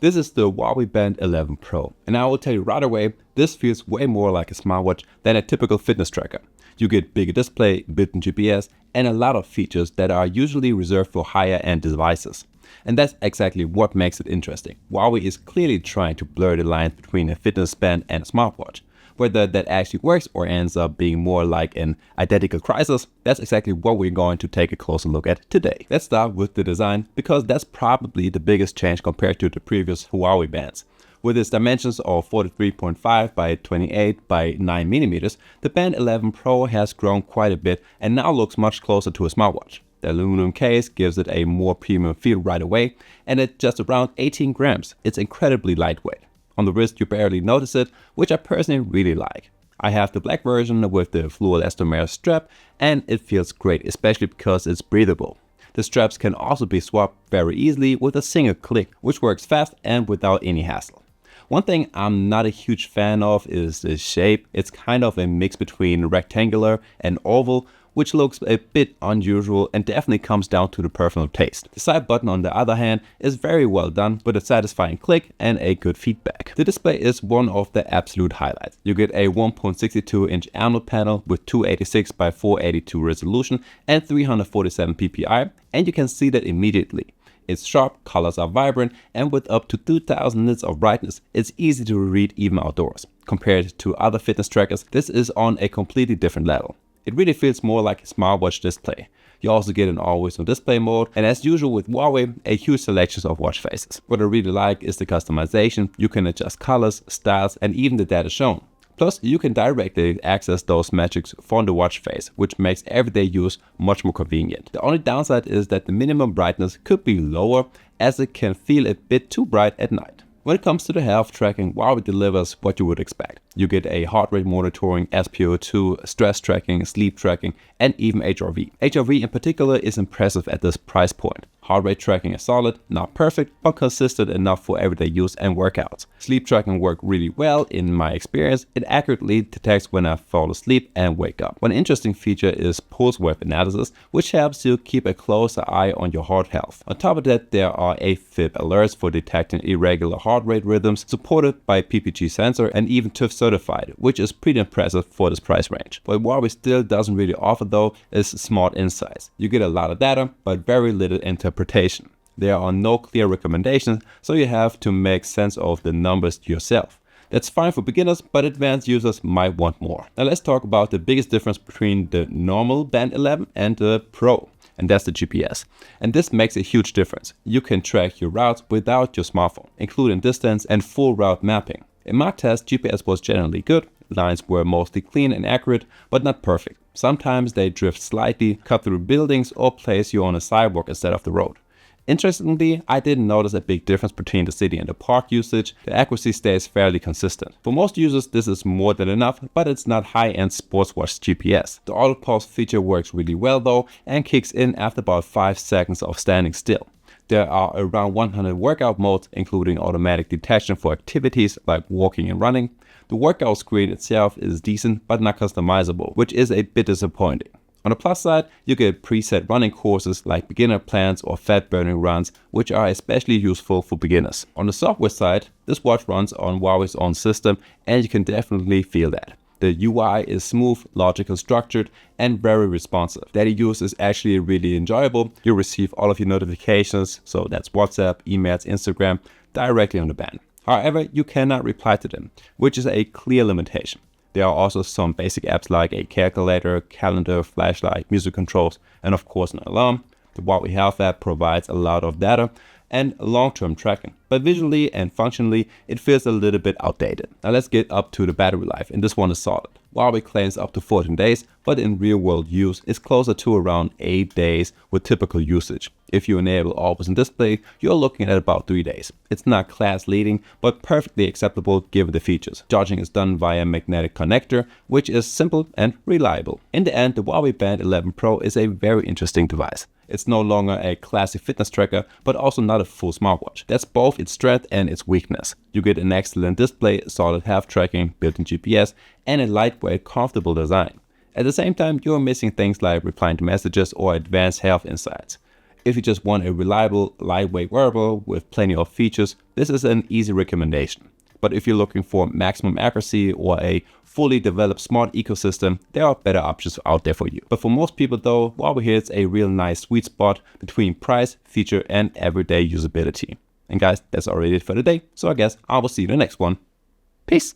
This is the Huawei Band 11 Pro, and I will tell you right away, this feels way more like a smartwatch than a typical fitness tracker. You get bigger display, built-in GPS, and a lot of features that are usually reserved for higher-end devices. And that's exactly what makes it interesting. Huawei is clearly trying to blur the lines between a fitness band and a smartwatch. Whether that actually works or ends up being more like an identical crisis, that's exactly what we're going to take a closer look at today. Let's start with the design, because that's probably the biggest change compared to the previous Huawei bands. With its dimensions of 43.5 by 28 by 9mm, the Band 11 Pro has grown quite a bit and now looks much closer to a smartwatch. The aluminum case gives it a more premium feel right away, and at just around 18 grams, it's incredibly lightweight. On the wrist you barely notice it, which I personally really like. I have the black version with the fluoelastomer strap, and it feels great, especially because it's breathable. The straps can also be swapped very easily with a single click, which works fast and without any hassle. One thing I'm not a huge fan of is the shape. It's kind of a mix between rectangular and oval, which looks a bit unusual and definitely comes down to the personal taste. The side button, on the other hand, is very well done with a satisfying click and a good feedback. The display is one of the absolute highlights. You get a 1.62-inch AMOLED panel with 286 by 482 resolution and 347 ppi, and you can see that immediately. It's sharp, colors are vibrant, and with up to 2000 nits of brightness, it's easy to read even outdoors. Compared to other fitness trackers, this is on a completely different level. It really feels more like a smartwatch display. You also get an always-on display mode, and as usual with Huawei, a huge selection of watch faces. What I really like is the customization. You can adjust colors, styles, and even the data shown. Plus, you can directly access those metrics from the watch face, which makes everyday use much more convenient. The only downside is that the minimum brightness could be lower, as it can feel a bit too bright at night. When it comes to the health tracking, Huawei delivers what you would expect. You get a heart rate monitoring, SpO2, stress tracking, sleep tracking, and even HRV. HRV in particular is impressive at this price point. Heart rate tracking is solid, not perfect, but consistent enough for everyday use and workouts. Sleep tracking works really well in my experience. It accurately detects when I fall asleep and wake up. One interesting feature is pulse wave analysis, which helps you keep a closer eye on your heart health. On top of that, there are AFib alerts for detecting irregular heart rate rhythms, supported by PPG sensor and even TÜV certified, which is pretty impressive for this price range. What Huawei still doesn't really offer though is smart insights. You get a lot of data, but very little interpretation. There are no clear recommendations, so you have to make sense of the numbers yourself. That's fine for beginners, but advanced users might want more. Now let's talk about the biggest difference between the normal Band 11 and the Pro, and that's the GPS. And this makes a huge difference. You can track your routes without your smartphone, including distance and full route mapping. In my test, GPS was generally good. Lines were mostly clean and accurate, but not perfect. Sometimes they drift slightly, cut through buildings, or place you on a sidewalk instead of the road. Interestingly, I didn't notice a big difference between the city and the park usage. The accuracy stays fairly consistent. For most users, this is more than enough, but it's not high-end sports watch GPS. The auto pause feature works really well though, and kicks in after about 5 seconds of standing still. There are around 100 workout modes, including automatic detection for activities like walking and running. The workout screen itself is decent, but not customizable, which is a bit disappointing. On the plus side, you get preset running courses like beginner plans or fat burning runs, which are especially useful for beginners. On the software side, this watch runs on Huawei's own system, and you can definitely feel that. The UI is smooth, logical, structured, and very responsive. Daily use is actually really enjoyable. You receive all of your notifications, so that's WhatsApp, emails, Instagram, directly on the band. However, you cannot reply to them, which is a clear limitation. There are also some basic apps like a calculator, calendar, flashlight, music controls, and of course an alarm. The Huawei Health app provides a lot of data and long-term tracking, but visually and functionally it feels a little bit outdated. Now let's get up to the battery life, and this one is solid. Huawei claims up to 14 days, but in real-world use it's closer to around 8 days with typical usage. If you enable always-on display, you're looking at about 3 days. It's not class-leading, but perfectly acceptable given the features. Charging is done via magnetic connector, which is simple and reliable. In the end, the Huawei Band 11 Pro is a very interesting device. It's no longer a classic fitness tracker, but also not a full smartwatch. That's both its strength and its weakness. You get an excellent display, solid health tracking, built-in GPS, and a lightweight, comfortable design. At the same time, you're missing things like replying to messages or advanced health insights. if you just want a reliable, lightweight wearable with plenty of features, this is an easy recommendation. But if you're looking for maximum accuracy or a fully developed smart ecosystem, there are better options out there for you. But for most people though, Huawei hits a real nice sweet spot between price, feature, and everyday usability. And guys, that's already it for today. So I guess I will see you in the next one. Peace.